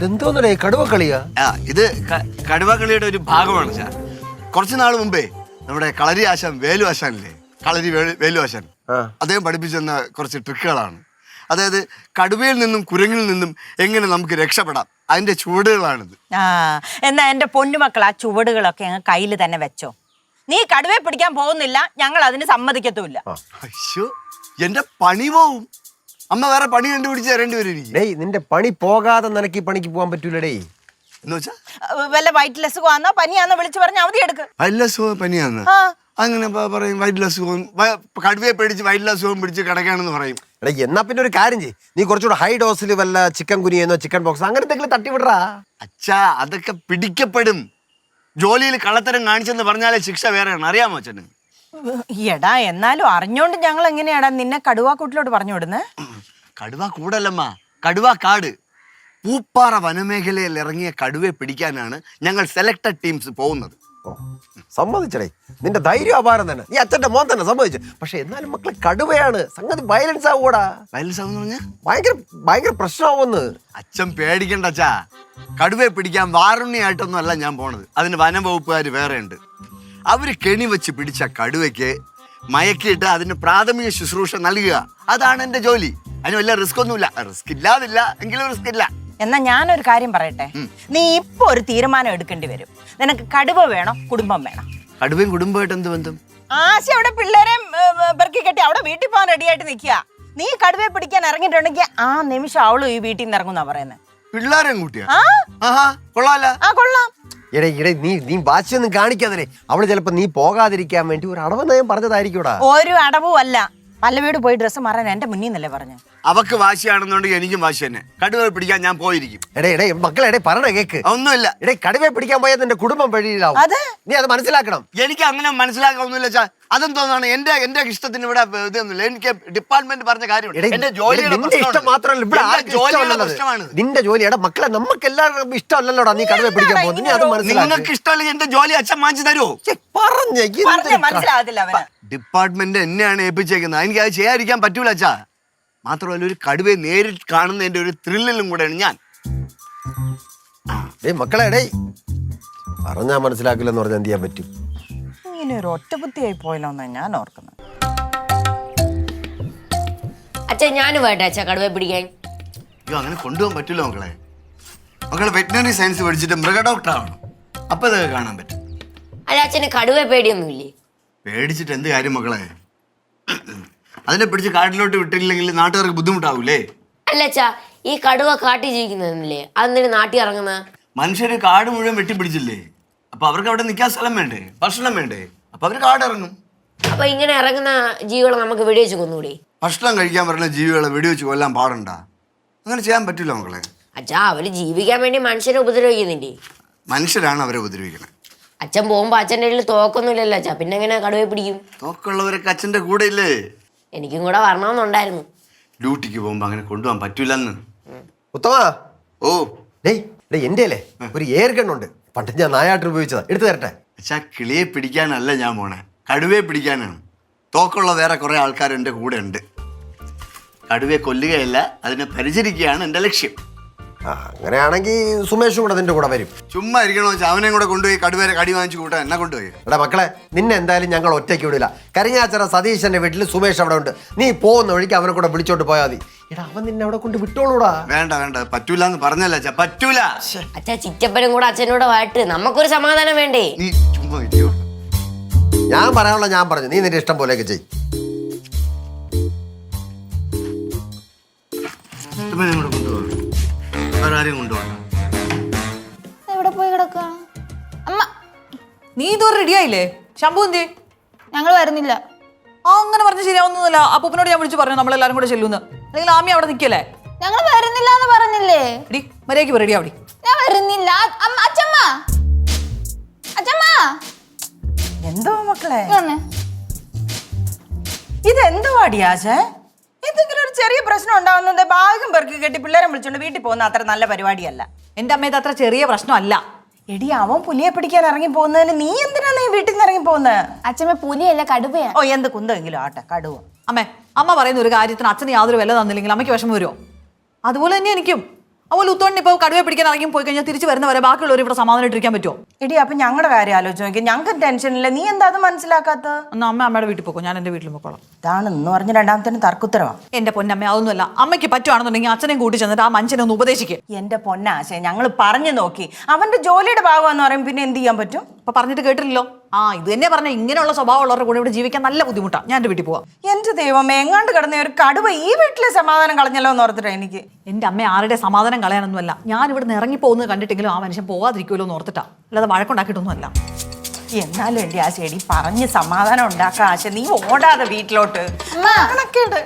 എന്തോന്നടേ കടുവ കളിയാ? ഇത് കടുവ കളിയുടെ ഒരു ഭാഗമാണ് സാർ. കുറച്ചു നാൾ മുമ്പേ നമ്മുടെ കളരി ആശാൻ വേലു ആശാനില്ലേ, കളരി വേലു ആശാൻ, അദ്ദേഹം പഠിപ്പിച്ചെന്ന കുറച്ച് ട്രിക്കുകളാണ്. അതായത് കടുവയിൽ നിന്നും കുരങ്ങിൽ നിന്നും എങ്ങനെ നമുക്ക് രക്ഷപ്പെടാം, അതിന്റെ ചുവടുകളാണിത്. എന്നാ എന്റെ പൊന്നുമക്കൾ ആ ചുവടുകളൊക്കെ അങ്ങ് കയ്യിൽ തന്നെ വെച്ചോ. നീ കടുവയെ പിടിക്കാൻ പോകുന്നില്ല, ഞങ്ങൾ അതിന് സമ്മതിക്കത്തുമില്ല. അയ്യോ, എന്റെ പണി പോവും. അമ്മ വേറെ പണി കണ്ടുപിടിച്ച് തരേണ്ടി വരും. ഡേയ്, നിന്റെ പണി പോകാതെ നിനക്ക് ഈ പണിക്ക് പോകാൻ പറ്റൂലടേ. എന്ന് വെച്ചാ വല്ല വയറ്റിൽ അസുഖമാണോ പനിയാന്നോ വിളിച്ചു പറഞ്ഞ അവധി എടുക്ക്. വയറ്റിലസുഖം പനിയാന്ന് അങ്ങനെ പറയും. വയറ്റിലസുഖം, കടുവയെ പേടിച്ച് വയറ്റിലസുഖം പിടിച്ച് കിടക്കാണെന്ന് പറയും. എടാ, എന്നാ പിന്നെ ഒരു കാര്യം ചെയ്യ്, നീ കുറച്ചുകൂടെ ഹൈ ഡോസിൽ വല്ല ചിക്കൻ കുനിയെന്നോ ചിക്കൻ ബോക്സ് അങ്ങനെ എന്തെങ്കിലും തട്ടിവിടറാ. അച്ഛാ, അതൊക്കെ പിടിക്കപ്പെടും. ജോലിയിൽ കള്ളത്തരം കാണിച്ചെന്ന് പറഞ്ഞാലേ ശിക്ഷ വേറെയാണ്, അറിയാമോ അച്ഛന്? എടാ, എന്നാലും അറിഞ്ഞോണ്ട് ഞങ്ങൾ എങ്ങനെയാടാ നിന്നെ കടുവാക്കൂട്ടിലോട്ട് പറഞ്ഞു വിടുന്നേ? കടുവ കൂടല്ലമ്മ, കടുവ കാട്. പൂപ്പാറ വനമേഖലയിൽ ഇറങ്ങിയ കടുവയെ പിടിക്കാനാണ് ഞങ്ങൾ സെലക്ടഡ് ടീംസ് പോകുന്നത്. സമ്മതിച്ചടേ, നിന്റെ ധൈര്യം അപാരം തന്നെ. നീ അച്ഛന്റെ മോൻ തന്നെ സമ്മതിച്ചു. പക്ഷെ എന്നാലും മക്കളെ കടുവയാണ്, സംഗതി വയലൻസ് ആവൂടാ. വയലൻസ് ആവുന്ന പറഞ്ഞാ ഭയങ്കര പ്രശ്നമാവുന്ന്. അച്ഛൻ പേടിക്കണ്ട അച്ഛാ. കടുവയെ പിടിക്കാൻ വാറുണ്ണിയായിട്ടൊന്നും അല്ല ഞാൻ പോണത്. അതിന് വനം വകുപ്പുകാർ വേറെ ഉണ്ട്. അവര് കെണി വെച്ച് പിടിച്ച കടുവയ്ക്ക് മയക്കിയിട്ട് അതിന് പ്രാഥമിക ശുശ്രൂഷ നൽകുക. അതാണ് എന്റെ ജോലി. അതിന് വല്ല റിസ്ക് ഒന്നുമില്ല. റിസ്ക് ഇല്ലാതില്ല എങ്കിലും റിസ്ക് ഇല്ല. എന്നാ ഞാനൊരു കാര്യം പറയട്ടെ, നീ ഇപ്പൊ ഒരു തീരുമാനം എടുക്കേണ്ടി വരും. നിനക്ക് കടുവ വേണോ കുടുംബം വേണം? കടുവയും കുടുംബമായിട്ട് എന്ത് ബന്ധം? ആശ അവിടെ പിള്ളേരെ പെറുക്കി കെട്ടി അവിടെ വീട്ടിൽ പോകാൻ റെഡി ആയിട്ട് നിൽക്കുക. നീ കടുവയെ പിടിക്കാൻ ഇറങ്ങിയിട്ടുണ്ടെങ്കിൽ ആ നിമിഷം അവളും ഈ വീട്ടിൽ നിന്ന് ഇറങ്ങുന്നാ പറയുന്നത്. പിള്ളേരെ കൂട്ടിയാ? കൊള്ളാല. കൊള്ളാം. ഇടേ നീ വാശിയൊന്നും കാണിക്കാതെ. അവള് ചിലപ്പോ നീ പോകാതിരിക്കാൻ വേണ്ടി ഒരു അടവ് നയം പറഞ്ഞതായിരിക്കൂടാ. ഒരു അടവും അല്ല. പല്ലവീട് പോയി ഡ്രസ്സ് മാറാൻ എന്റെ മുന്നിൽ നിന്നല്ലേ പറഞ്ഞു. അവക്ക് വാശിയാണെന്നുണ്ടെങ്കിൽ എനിക്കും വാശി തന്നെ. കടുവയെ പിടിക്കാൻ ഞാൻ പോയിരിക്കും. എടേ മക്കളെ പറഞ്ഞ കേക്ക്. ഒന്നുമില്ല. കടുവയെ പിടിക്കാൻ പോയാൽ നിന്റെ കുടുംബം വഴിയിലാവും. നീ അത് മനസ്സിലാക്കണം. എനിക്ക് അങ്ങനെ മനസ്സിലാക്കാവുന്നില്ല ചാ. അതെന്തോന്നാണ് എന്റെ ഇഷ്ടത്തിന് ഇവിടെ ഇതൊന്നുമില്ല. എനിക്ക് ഡിപ്പാർട്ട്മെന്റ് പറഞ്ഞ കാര്യമാണ്. എന്റെ ജോലിയുടെ ഇഷ്ടം മാത്രമല്ല, നിന്റെ ജോലിയുടെ മക്കളെ നമുക്ക് എല്ലാവർക്കും ഇഷ്ടമല്ലല്ലോടാ നീ കടുവയെ പിടിക്കാൻ പോകുന്നത്. നീ അത് മനസ്സിലാക്കി. നിങ്ങൾക്ക് ഇഷ്ടമല്ലെങ്കിൽ എന്റെ ജോലി അച്ഛൻ വാങ്ങിച്ചു തരുമോ? മനസ്സിലാകത്തില്ല. ഡിപ്പാർട്ട്മെന്റ് എന്നെയാണ് ഏൽപ്പിച്ചേക്കുന്നത്. എനിക്ക് അത് ചെയ്യാതിരിക്കാൻ പറ്റൂല അച്ഛാ. മാത്രമല്ല, ഒരു കടുവയെ നേരിട്ട് കാണുന്നതിന്റെ ഒരു ത്രില്ലിലും കൂടെയാണ് ഞാൻ. മക്കളെ പറഞ്ഞാ മനസ്സിലാക്കില്ലെന്ന് പറഞ്ഞാൽ എന്ത് ചെയ്യാൻ പറ്റും? ഇങ്ങനെ ഒരു ഒറ്റബുദ്ധിയായി പോയല്ലോന്നാ ഞാൻ ഓർക്കുന്നത്. അച്ഛൻ ഞാനും വേണ്ട അച്ഛാ കടുവയെ പിടിക്കാൻ. അയ്യോ, അങ്ങനെ കൊണ്ടുപോകാൻ പറ്റില്ല മക്കളെ. മക്കളെ വെറ്റിനറി സയൻസ് പഠിച്ചിട്ട് മൃഗ ഡോക്ടർ ആവണം. അപ്പൊ ഇതൊക്കെ കാണാൻ പറ്റും. അല്ല, അച്ഛന് കടുവയെ പേടിയൊന്നുമില്ലേ? പേടിച്ചിട്ട് എന്ത് കാര്യം മക്കളെ? അതിനെ പിടിച്ച് കാട്ടിലോട്ട് വിട്ടില്ലെങ്കിൽ നാട്ടുകാർക്ക് ബുദ്ധിമുട്ടാവൂലേ? അല്ല അച്ഛാ, ഈ കടുവ കാട്ടി ജീവിക്കുന്നതല്ലേ, അതെന്തിനു നാട്ടി ഇറങ്ങുന്ന? മനുഷ്യര് കാട് മുഴുവൻ വെട്ടിപ്പിടിച്ചില്ലേ? അപ്പൊ അവർക്ക് അവിടെ നിൽക്കാൻ സ്ഥലം വേണ്ടേ, ഭക്ഷണം വേണ്ടേ? അപ്പൊ അവര് കാടിറങ്ങും. അപ്പൊ ഇങ്ങനെ ഇറങ്ങുന്ന ജീവികളെ നമുക്ക് വെടിവെച്ച് കൊന്നുകൂടി? ഭക്ഷണം കഴിക്കാൻ പറയുന്ന ജീവികളെ വെടിവെച്ച് കൊല്ലാൻ പാടണ്ട. അങ്ങനെ ചെയ്യാൻ പറ്റില്ല മക്കളെ. അച്ഛാ, അവര് ജീവിക്കാൻ വേണ്ടി മനുഷ്യരെ ഉപദ്രവിക്കുന്നില്ലേ? മനുഷ്യരാണ് അവരെ ഉപദ്രവിക്കുന്നത്. അച്ഛൻ പോകുമ്പോ അച്ഛൻ്റെ കയ്യിൽ തോക്കൊന്നുമില്ലല്ലോ അച്ഛാ, പിന്നെ എങ്ങനെ കടുവയെ പിടിക്കും? തോക്കുള്ളവരൊക്കെ അച്ഛന്റെ കൂടെ ഇല്ലേ? എനിക്കും കൂടെ വരണമെന്നുണ്ടായിരുന്നു. ഡ്യൂട്ടിക്ക് പോകുമ്പോ അങ്ങനെ കൊണ്ടുപോകാൻ പറ്റൂലെന്ന്. ഉത്തമാ, ഓ എന്റെ അല്ലേ ഒരു എയർ ഗണ്ണുണ്ട്. പണ്ട് ഞാൻ നായാട്ട് ഉപയോഗിച്ചതാ, എടുത്തു തരട്ടെ? അച്ഛാ, കിളിയെ പിടിക്കാനല്ല ഞാൻ പോണേ, കടുവയെ പിടിക്കാനാണ്. തോക്കുള്ള വേറെ കുറെ ആൾക്കാർ എൻ്റെ കൂടെ ഉണ്ട്. കടുവയെ കൊല്ലുകയല്ല, അതിനെ പരിചരിക്കുകയാണ് എൻ്റെ ലക്ഷ്യം. അങ്ങനെയാണെങ്കിൽ സുമേഷും കൂടെ നിന്റെ കൂടെ വരും. ചുമ്മാ ഇരിക്കണോ വെച്ചാൽ അവനെ കൂടെ കൊണ്ടുപോയി കടുവരെ കടി വാങ്ങിച്ചു കൂട്ടാൻ എന്നെ കൊണ്ടുപോയി. എടാ മക്കളെ, നിന്നെ എന്തായാലും ഞങ്ങൾ ഒറ്റയ്ക്ക് വിടില്ല. കരിങ്ങാച്ചറ സതീശന്റെ വീട്ടിൽ സുമേഷ് അവിടെ ഉണ്ട്. നീ പോകുന്ന വഴിക്ക് അവനെ കൂടെ വിളിച്ചോണ്ട് പോയാൽ മതി. എടാ, അവൻ നിന്നെ അവിടെ കൊണ്ട് വിട്ടോളൂടാ. വേണ്ട പറ്റൂല എന്ന് പറഞ്ഞല്ല അച്ഛാ, പറ്റൂല. അച്ഛാ, ചിറ്റപ്പനും കൂടെ അച്ഛനോട് വാട്ട്, നമുക്കൊരു സമാധാനം വേണ്ടേ? നീ ചുമ്മാ ഇരിക്കോ. ഞാൻ പറയാനുള്ള ഞാൻ പറഞ്ഞു, നീ നിന്റെ ഇഷ്ടം പോലെയൊക്കെ ചെയ്. എവിടെ പോയി കിടക്കുക അമ്മ? നീ ഇതുവരെ റെഡിയായില്ലേ? ശംഭു എന്തേ? ഞങ്ങൾ വരുന്നില്ല. അങ്ങനെ പറഞ്ഞ് ശരിയാവുന്നില്ല. അപ്പൂപ്പനോട് ഞാൻ വിളിച്ചു പറഞ്ഞു നമ്മളെല്ലാരും കൂടെ ചെല്ലുന്ന്. അല്ലെങ്കിൽ ആമി അവിടെ നിൽക്കല്ലേ? ഞങ്ങൾ വരുന്നില്ല എന്ന് പറഞ്ഞില്ലേ? മര്യാദയ്ക്ക് റെഡി ആവടി. ഞാൻ വരുന്നില്ല. അച്ഛമ്മ, അച്ഛമ്മ. എന്തോ മക്കളെ ഇതെന്തുവാടി ആശേ? എന്തെങ്കിലും ഒരു ചെറിയ പ്രശ്നം ഉണ്ടാവുന്നത് ഭാഗം പേർക്ക് കെട്ടി പിള്ളേരെ വിളിച്ചോണ്ട് വീട്ടിൽ പോകുന്ന അത്ര നല്ല പരിപാടിയല്ല. എന്റെ അമ്മ, ഇത് അത്ര ചെറിയ പ്രശ്നമല്ല. എടി, അവൻ പുലിയെ പിടിക്കാൻ ഇറങ്ങി പോകുന്നതിന് നീ എന്തിനാ നീ വീട്ടിൽ നിന്ന് ഇറങ്ങി പോകുന്നത്? അച്ഛമ്മ, പുലിയല്ല കടുവയാ. ഓ, എന്ത് കുന്തെങ്കിലും ആട്ടെ, കടുവ. അമ്മ പറയുന്ന ഒരു കാര്യത്തിന് അച്ഛന് യാതൊരു വില തന്നില്ലെങ്കിൽ അമ്മയ്ക്ക് വിഷമം വരുമോ? അതുപോലെ തന്നെ എനിക്കും അതുപോലെ ഉത്തോണ്ടിന് ഇപ്പോൾ കടുവയെ പിടിക്കാൻ ഇറങ്ങി പോയി കഴിഞ്ഞാൽ തിരിച്ച് വരുന്നവരെ ബാക്കിയുള്ളവർ ഇവിടെ സമാധാനമായിട്ടിരിക്കാൻ പറ്റുമോ? എടി അപ്പൊ ഞങ്ങളുടെ കാര്യം ആലോചിച്ച് നോക്കി, ഞങ്ങൾക്ക് ടെൻഷനില്ല, നീ എന്താ അത് മനസ്സിലാക്കാത്ത? ഒന്ന് അമ്മയുടെ വീട്ടിൽ പോക്കോ, ഞാൻ എൻ്റെ വീട്ടിൽ പോക്കോളാം. ഇതാണ് എന്ന് പറഞ്ഞ രണ്ടാമത്തേന് തർക്കുത്തരവാ. എന്റെ പൊന്നമ്മ അതൊന്നുമല്ല. അമ്മയ്ക്ക് പറ്റുവാണെന്നുണ്ടെങ്കിൽ അച്ഛനെയും കൂട്ടി ചെന്നിട്ട് ആ മനുഷ്യനെ ഒന്ന് ഉപദേശിക്കുക. എന്റെ പൊന്നാശ, ഞങ്ങൾ പറഞ്ഞു നോക്കി, അവന്റെ ജോലിയുടെ ഭാഗമെന്ന് പറയും, പിന്നെ എന്ത് ചെയ്യാൻ പറ്റും? അപ്പൊ പറഞ്ഞിട്ട് കേട്ടില്ലല്ലോ. ഇത് തന്നെ പറഞ്ഞ ഇങ്ങനെയുള്ള സ്വഭാവമുള്ളവരുടെ കൂടെ ഇവിടെ ജീവിക്കാൻ നല്ല ബുദ്ധിമുട്ടാണ്. ഞാൻ എൻ്റെ വീട്ടിൽ പോവാം. എന്റെ ദൈവമേ, എങ്ങാണ്ട് കിടന്ന ഒരു കടുവ ഈ വീട്ടിലെ സമാധാനം കളഞ്ഞല്ലോ എന്ന് ഓർത്തിട്ടാ എനിക്ക്. എൻ്റെ അമ്മ ആരുടെ സമാധാനം കളയാനൊന്നുമല്ല, ഞാൻ ഇവിടെ നിന്ന് ഇറങ്ങിപ്പോകുന്നത് കണ്ടിട്ടെങ്കിലും ആ മനുഷ്യൻ പോകാതിരിക്കുമല്ലോ എന്ന് ഓർത്തിട്ടാ, അല്ലാതെ വഴക്കുണ്ടാക്കിയിട്ടൊന്നുമല്ല. എന്നാലും എന്റെ ആശ, എടി പറഞ്ഞ് സമാധാനം ഉണ്ടാക്കാം ആശ, നീ ഓടാതെ വീട്ടിലോട്ട്. അമ്മ. കണക്കേട്.